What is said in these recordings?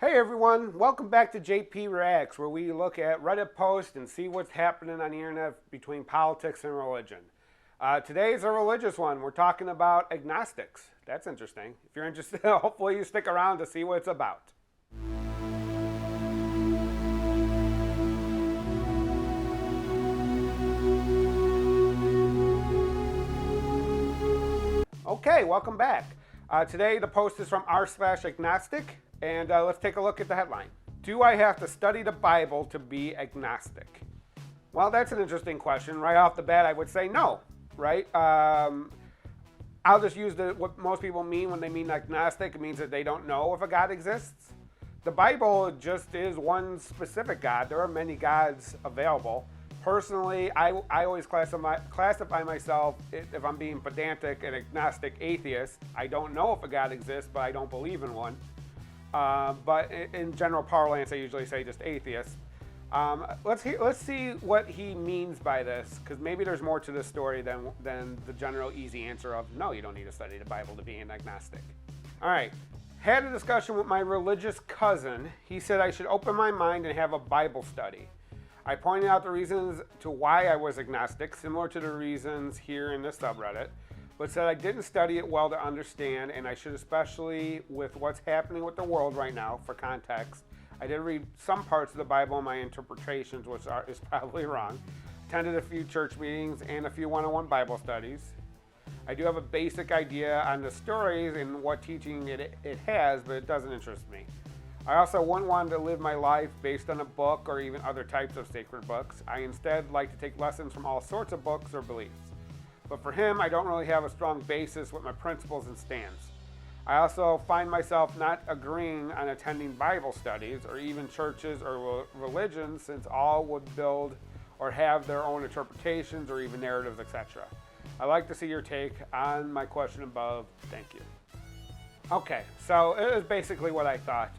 Hey everyone, welcome back to JP Reacts, where we look at Reddit posts and see what's happening on the internet between politics and religion. Today is a religious one. We're talking about agnostics. That's interesting. If you're interested, hopefully you stick around to see what it's about. Okay, welcome back. Today the post is from r/agnostic. And let's take a look at the headline. Do I have to study the Bible to be agnostic? Well, that's an interesting question. Right off the bat, I would say no, right? I'll just use what most people mean when they mean agnostic. It means that they don't know if a God exists. The Bible just is one specific God. There are many gods available. Personally, I always classify myself, if I'm being pedantic, an agnostic atheist. I don't know if a God exists, but I don't believe in one. But in general parlance, I usually say just atheist. Let's see what he means by this, because maybe there's more to this story than the general easy answer of no, you don't need to study the Bible to be an agnostic. All right, had a discussion with my religious cousin. He said I should open my mind and have a Bible study. I pointed out the reasons to why I was agnostic, similar to the reasons here in this subreddit, but said I didn't study it well to understand, and I should, especially with what's happening with the world right now. For context, I did read some parts of the Bible in my interpretations, which is probably wrong. Attended a few church meetings and a few one-on-one Bible studies. I do have a basic idea on the stories and what teaching it has, but it doesn't interest me. I also wouldn't want to live my life based on a book or even other types of sacred books. I instead like to take lessons from all sorts of books or beliefs. But for him, I don't really have a strong basis with my principles and stance. I also find myself not agreeing on attending Bible studies or even churches or religions, since all would build or have their own interpretations or even narratives, etc. I'd like to see your take on my question above. Thank you. Okay, so it is basically what I thought.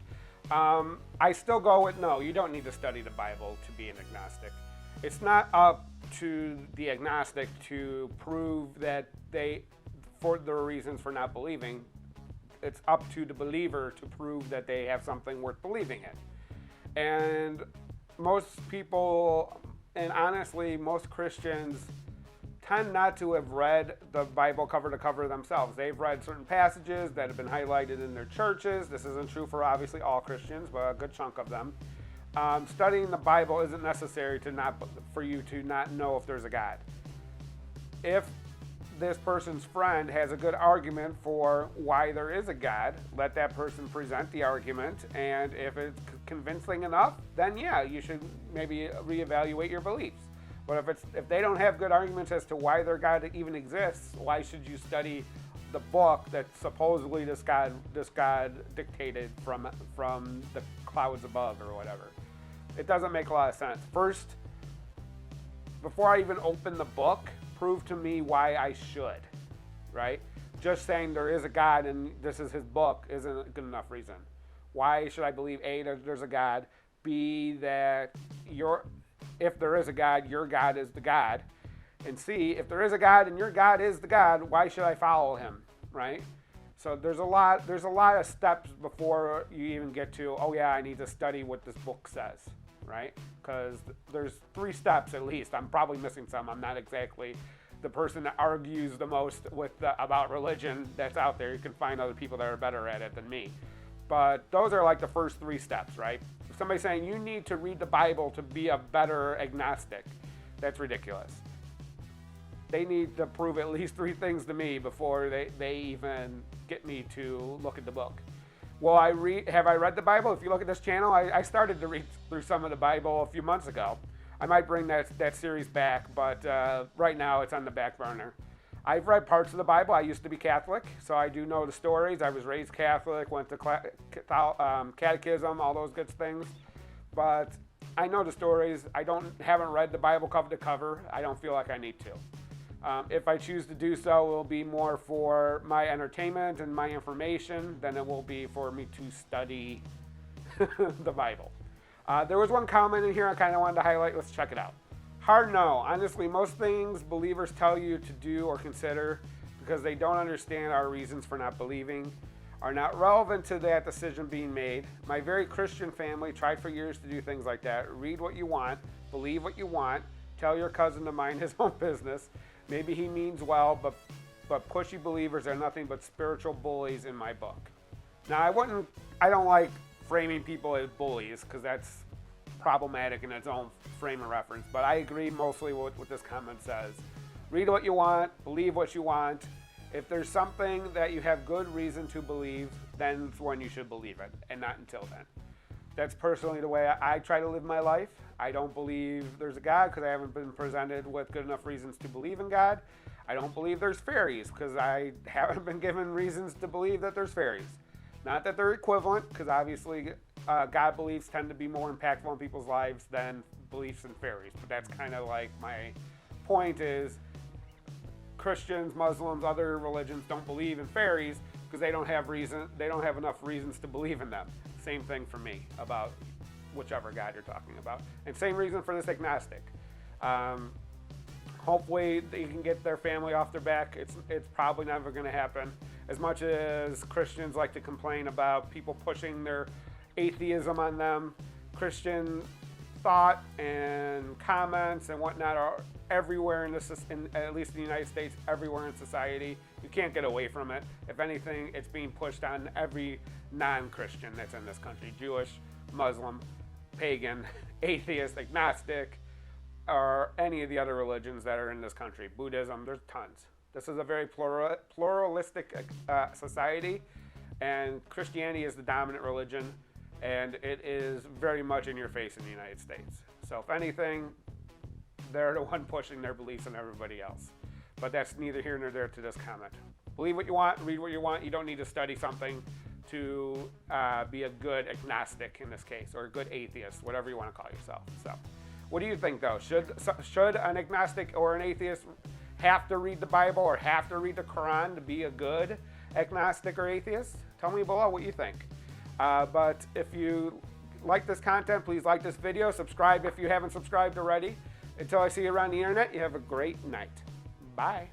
I still go with no, you don't need to study the Bible to be an agnostic. It's not up to the agnostic to prove that for their reasons for not believing. It's up to the believer to prove that they have something worth believing in. And most people, and honestly most Christians, tend not to have read the Bible cover to cover themselves. They've read certain passages that have been highlighted in their churches. This isn't true for obviously all Christians, but a good chunk of them. Studying the Bible isn't necessary for you to not know if there's a God. If this person's friend has a good argument for why there is a God, let that person present the argument, and if it's convincing enough, then yeah, you should maybe reevaluate your beliefs. But if they don't have good arguments as to why their God even exists, why should you study the book that supposedly this God dictated from the clouds above or whatever? It doesn't make a lot of sense. First, before I even open the book, prove to me why I should, right? Just saying there is a God and this is his book isn't a good enough reason. Why should I believe A, there's a God, B, that if there is a God, your God is the God, and C, if there is a God and your God is the God, why should I follow him, right? So there's a lot of steps before you even get to, oh yeah, I need to study what this book says, right? Because there's 3 steps at least. I'm probably missing some. I'm not exactly the person that argues the most about religion that's out there. You can find other people that are better at it than me. But those are like the first 3 steps, right? If somebody's saying you need to read the Bible to be a better agnostic, that's ridiculous. They need to prove at least 3 things to me before they even get me to look at the book. Well, have I read the Bible? If you look at this channel, I started to read through some of the Bible a few months ago. I might bring that series back, but right now it's on the back burner. I've read parts of the Bible. I used to be Catholic, so I do know the stories. I was raised Catholic, went to catechism, all those good things. But I know the stories. Haven't read the Bible cover to cover. I don't feel like I need to. If I choose to do so, it will be more for my entertainment and my information than it will be for me to study the Bible. There was one comment in here I kind of wanted to highlight. Let's check it out. Hard no. Honestly, most things believers tell you to do or consider because they don't understand our reasons for not believing, are not relevant to that decision being made. My very Christian family tried for years to do things like that. Read what you want, believe what you want, tell your cousin to mind his own business. Maybe he means well, but pushy believers are nothing but spiritual bullies in my book. Now, I don't like framing people as bullies because that's problematic in its own frame of reference, but I agree mostly with what this comment says. Read what you want, believe what you want. If there's something that you have good reason to believe, then it's when you should believe it, and not until then. That's personally the way I try to live my life. I don't believe there's a God because I haven't been presented with good enough reasons to believe in God. I don't believe there's fairies because I haven't been given reasons to believe that there's fairies. Not that they're equivalent, because obviously God beliefs tend to be more impactful in people's lives than beliefs in fairies. But that's kind of like my point is Christians, Muslims, other religions don't believe in fairies because they don't have enough reasons to believe in them. Same thing for me about whichever God you're talking about. And same reason for this agnostic. Hopefully they can get their family off their back. It's probably never going to happen. As much as Christians like to complain about people pushing their atheism on them, Christian thought and comments and whatnot are everywhere at least in the United States, everywhere in society. You can't get away from it. If anything, it's being pushed on every non-Christian that's in this country: Jewish, Muslim, pagan, atheist, agnostic, or any of the other religions that are in this country. Buddhism, there's tons. This is a very pluralistic society, and Christianity is the dominant religion, and it is very much in your face in the United States. So if anything, they're the one pushing their beliefs on everybody else. But that's neither here nor there to this comment. Believe what you want, read what you want. You don't need to study something to be a good agnostic in this case, or a good atheist, whatever you want to call yourself. So what do you think, though? Should an agnostic or an atheist have to read the Bible or have to read the Quran to be a good agnostic or atheist? Tell me below what you think. But if you like this content, please like this video. Subscribe if you haven't subscribed already. Until I see you around the internet, you have a great night. Bye.